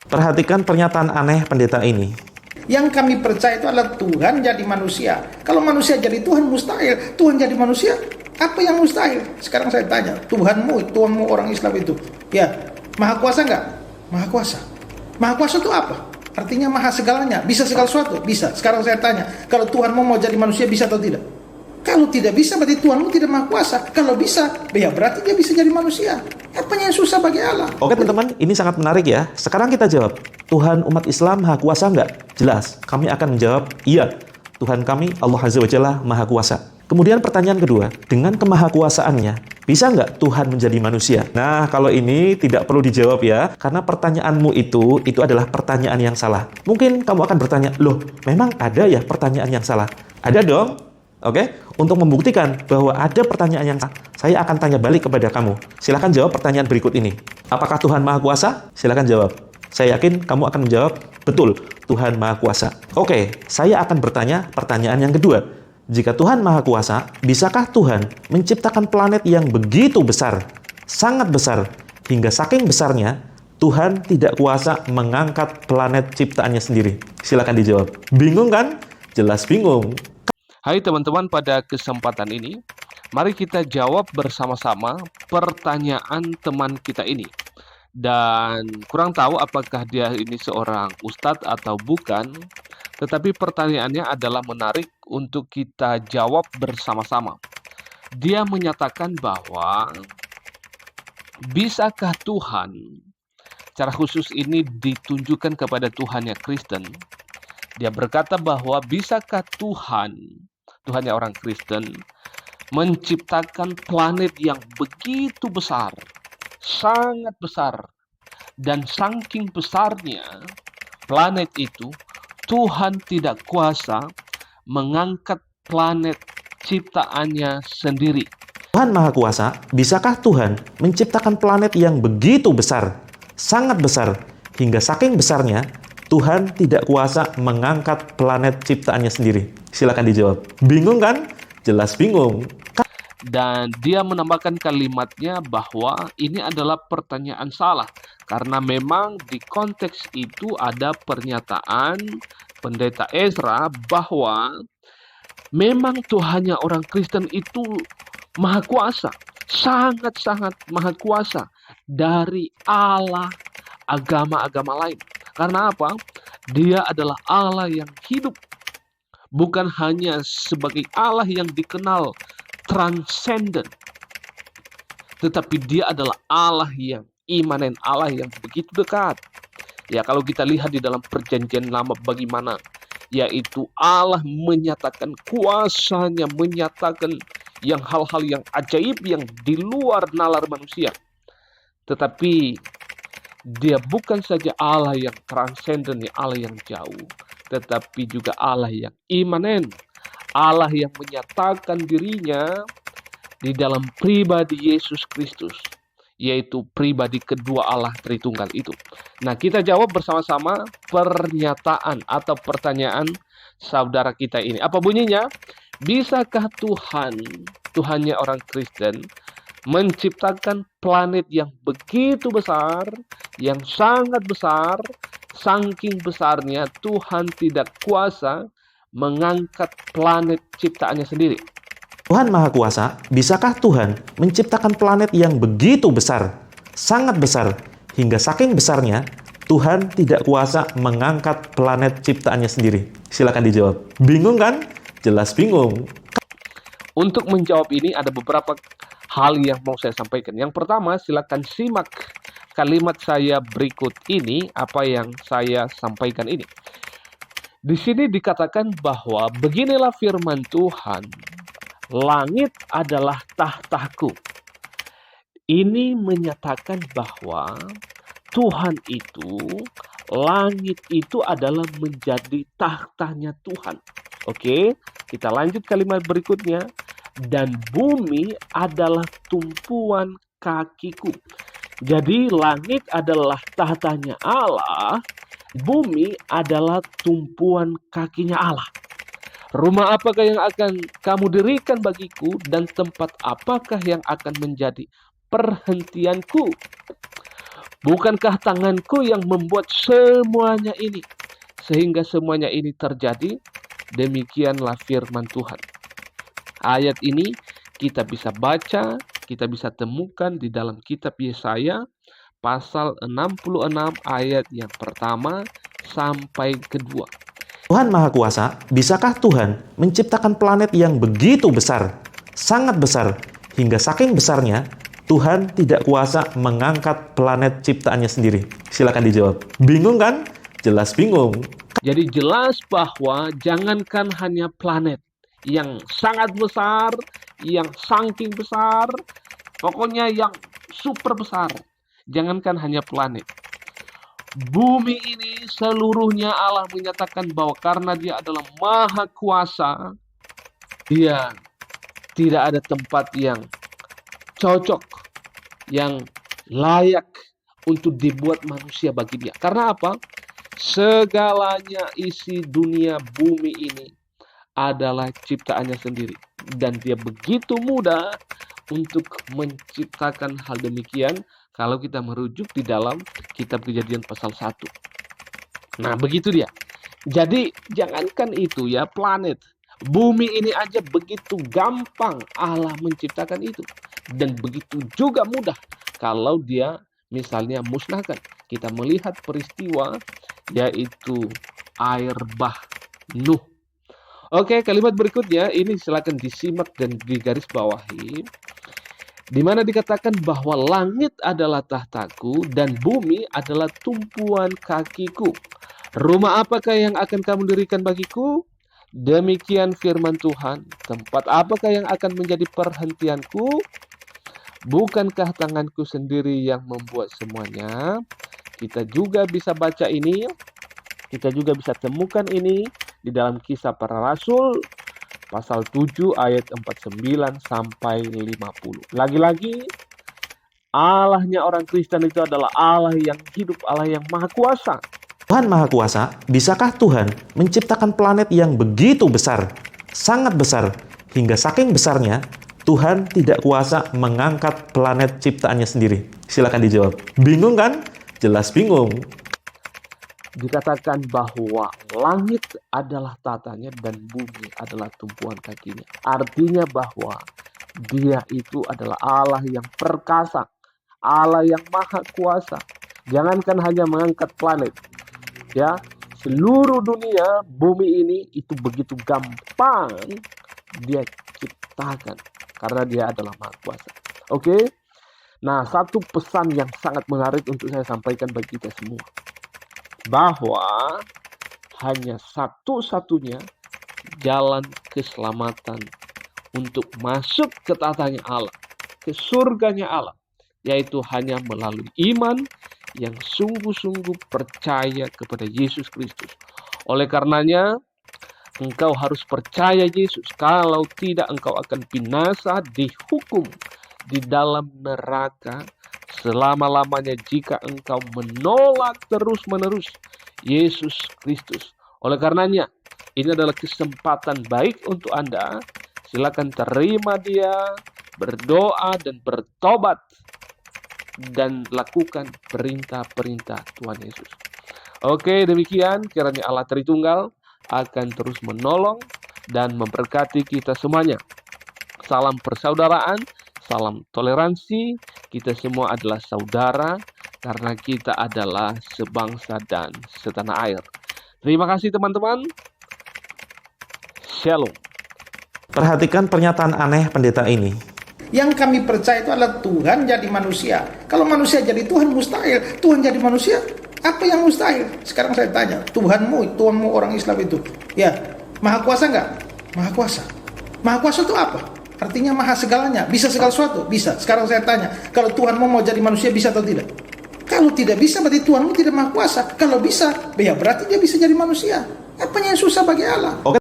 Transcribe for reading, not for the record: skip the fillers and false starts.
Perhatikan pernyataan aneh pendeta ini. Yang kami percaya itu adalah Tuhan jadi manusia. Kalau manusia jadi Tuhan, mustahil. Tuhan jadi manusia, apa yang mustahil? Sekarang saya tanya, Tuhanmu orang Islam itu, ya, maha kuasa nggak? Maha kuasa. Maha kuasa itu apa? Artinya maha segalanya, bisa segala sesuatu, bisa. Sekarang saya tanya, kalau Tuhanmu mau jadi manusia, bisa atau tidak? Kalau tidak bisa, berarti Tuhanmu tidak maha kuasa. Kalau bisa, ya berarti dia bisa jadi manusia. Apanya yang susah bagi Allah? Oke teman-teman, ini sangat menarik ya. Sekarang kita jawab, Tuhan umat Islam maha kuasa nggak? Jelas, kami akan menjawab, iya. Tuhan kami, Allah Azza wa Jalla, maha kuasa. Kemudian pertanyaan kedua, dengan kemahakuasaannya, bisa nggak Tuhan menjadi manusia? Nah, kalau ini tidak perlu dijawab ya, karena pertanyaanmu itu adalah pertanyaan yang salah. Mungkin kamu akan bertanya, loh, memang ada ya pertanyaan yang salah? Ada dong. Oke, untuk membuktikan bahwa ada pertanyaan yang salah, saya akan tanya balik kepada kamu. Silahkan jawab pertanyaan berikut ini. Apakah Tuhan Maha Kuasa? Silahkan jawab. Saya yakin kamu akan menjawab, betul, Tuhan Maha Kuasa. Oke, saya akan bertanya pertanyaan yang kedua. Jika Tuhan Maha Kuasa, bisakah Tuhan menciptakan planet yang begitu besar, sangat besar, hingga saking besarnya, Tuhan tidak kuasa mengangkat planet ciptaannya sendiri? Silakan dijawab. Bingung kan? Jelas bingung. Hai teman-teman, pada kesempatan ini, mari kita jawab bersama-sama pertanyaan teman kita ini. Dan kurang tahu apakah dia ini seorang ustadz atau bukan, tetapi pertanyaannya adalah menarik untuk kita jawab bersama-sama. Dia menyatakan bahwa, bisakah Tuhan, cara khusus ini ditunjukkan kepada Tuhannya Kristen. Dia berkata bahwa bisakah Tuhannya orang Kristen, menciptakan planet yang begitu besar, sangat besar, dan saking besarnya planet itu, Tuhan tidak kuasa mengangkat planet ciptaannya sendiri. Tuhan Maha Kuasa, bisakah Tuhan menciptakan planet yang begitu besar, sangat besar, hingga saking besarnya, Tuhan tidak kuasa mengangkat planet ciptaannya sendiri? Silakan dijawab. Bingung kan? Jelas bingung. Dan dia menambahkan kalimatnya bahwa ini adalah pertanyaan salah. Karena memang di konteks itu ada pernyataan pendeta Ezra bahwa memang Tuhannya orang Kristen itu maha kuasa. Sangat-sangat maha kuasa dari Allah agama-agama lain. Karena apa? Dia adalah Allah yang hidup. Bukan hanya sebagai Allah yang dikenal transenden, tetapi dia adalah Allah yang imanen, Allah yang begitu dekat. Ya, kalau kita lihat di dalam perjanjian lama bagaimana, yaitu Allah menyatakan kuasanya, menyatakan yang hal-hal yang ajaib yang di luar nalar manusia. Tetapi dia bukan saja Allah yang transenden, Allah yang jauh, tetapi juga Allah yang imanen, Allah yang menyatakan dirinya di dalam pribadi Yesus Kristus, yaitu pribadi kedua Allah Tritunggal itu. Nah, kita jawab bersama-sama pernyataan atau pertanyaan saudara kita ini. Apa bunyinya? Bisakah Tuhannya orang Kristen, menciptakan planet yang begitu besar, yang sangat besar, saking besarnya Tuhan tidak kuasa mengangkat planet ciptaannya sendiri? Tuhan Maha Kuasa, bisakah Tuhan menciptakan planet yang begitu besar, sangat besar, hingga saking besarnya Tuhan tidak kuasa mengangkat planet ciptaannya sendiri? Silakan dijawab. Bingung kan? Jelas bingung. Untuk menjawab ini ada beberapa hal yang mau saya sampaikan. Yang pertama, silakan simak kalimat saya berikut ini, apa yang saya sampaikan ini. Di sini dikatakan bahwa beginilah firman Tuhan, langit adalah tahtaku. Ini menyatakan bahwa Tuhan itu, langit itu adalah menjadi tahtanya Tuhan. Oke, kita lanjut kalimat berikutnya. Dan bumi adalah tumpuan kakiku. Jadi langit adalah tahtanya Allah, bumi adalah tumpuan kakinya Allah. Rumah apakah yang akan kamu dirikan bagiku, dan tempat apakah yang akan menjadi perhentianku? Bukankah tanganku yang membuat semuanya ini, sehingga semuanya ini terjadi? Demikianlah firman Tuhan. Ayat ini kita bisa baca, kita bisa temukan di dalam kitab Yesaya pasal 66 ayat yang pertama sampai kedua. Tuhan Maha Kuasa, bisakah Tuhan menciptakan planet yang begitu besar, sangat besar, hingga saking besarnya, Tuhan tidak kuasa mengangkat planet ciptaannya sendiri? Silakan dijawab. Bingung kan? Jelas bingung. Jadi jelas bahwa jangankan hanya planet yang sangat besar, yang saking besar, pokoknya yang super besar. Jangankan hanya planet. Bumi ini seluruhnya Allah menyatakan bahwa karena Dia adalah Maha Kuasa, Dia tidak ada tempat yang cocok, yang layak untuk dibuat manusia bagi Dia. Karena apa? Segalanya isi dunia bumi ini adalah ciptaannya sendiri. Dan Dia begitu mudah untuk menciptakan hal demikian kalau kita merujuk di dalam kitab Kejadian pasal 1. Nah, begitu dia. Jadi, jangankan itu ya, planet. Bumi ini aja begitu gampang Allah menciptakan itu. Dan begitu juga mudah kalau Dia misalnya musnahkan. Kita melihat peristiwa yaitu air bah Nuh. Oke, kalimat berikutnya ini silakan disimak dan digarisbawahi. Di mana dikatakan bahwa langit adalah tahtaku dan bumi adalah tumpuan kakiku. Rumah apakah yang akan kamu dirikan bagiku? Demikian firman Tuhan. Tempat apakah yang akan menjadi perhentianku? Bukankah tanganku sendiri yang membuat semuanya? Kita juga bisa baca ini. Kita juga bisa temukan ini di dalam Kisah Para Rasul pasal 7 ayat 49 sampai 50. Lagi-lagi Allahnya orang Kristen itu adalah Allah yang hidup, Allah yang Maha Kuasa. Tuhan Maha Kuasa, bisakah Tuhan menciptakan planet yang begitu besar, sangat besar, hingga saking besarnya, Tuhan tidak kuasa mengangkat planet ciptaannya sendiri? Silakan dijawab. Bingung kan? Jelas bingung. Dikatakan bahwa langit adalah tatanya dan bumi adalah tumpuan kakinya. Artinya bahwa Dia itu adalah Allah yang perkasa, Allah yang Maha Kuasa. Jangankan hanya mengangkat planet, ya, seluruh dunia bumi ini itu begitu gampang Dia ciptakan karena Dia adalah Maha Kuasa. Oke? Nah, satu pesan yang sangat menarik untuk saya sampaikan bagi kita semua, bahwa hanya satu-satunya jalan keselamatan untuk masuk ke tatanya Allah, ke surganya Allah, yaitu hanya melalui iman yang sungguh-sungguh percaya kepada Yesus Kristus. Oleh karenanya, engkau harus percaya Yesus. Kalau tidak, engkau akan binasa, dihukum di dalam neraka selama-lamanya jika engkau menolak terus-menerus Yesus Kristus. Oleh karenanya, ini adalah kesempatan baik untuk Anda. Silakan terima Dia, berdoa dan bertobat, dan lakukan perintah-perintah Tuhan Yesus. Oke, demikian kiranya Allah Tritunggal akan terus menolong dan memberkati kita semuanya. Salam persaudaraan, salam toleransi. Kita semua adalah saudara karena kita adalah sebangsa dan setanah air. Terima kasih teman-teman. Shalom. Perhatikan pernyataan aneh pendeta ini. Yang kami percaya itu adalah Tuhan jadi manusia. Kalau manusia jadi Tuhan, mustahil. Tuhan jadi manusia, apa yang mustahil? Sekarang saya tanya, Tuhanmu orang Islam itu, ya, Maha Kuasa nggak? Maha Kuasa. Maha Kuasa itu apa? Artinya maha segalanya, bisa segala sesuatu, bisa. Sekarang saya tanya, kalau Tuhanmu mau jadi manusia, bisa atau tidak? Kalau tidak bisa, berarti Tuhanmu tidak Maha Kuasa. Kalau bisa, ya berarti Dia bisa jadi manusia. Apa yang susah bagi Allah? Oke.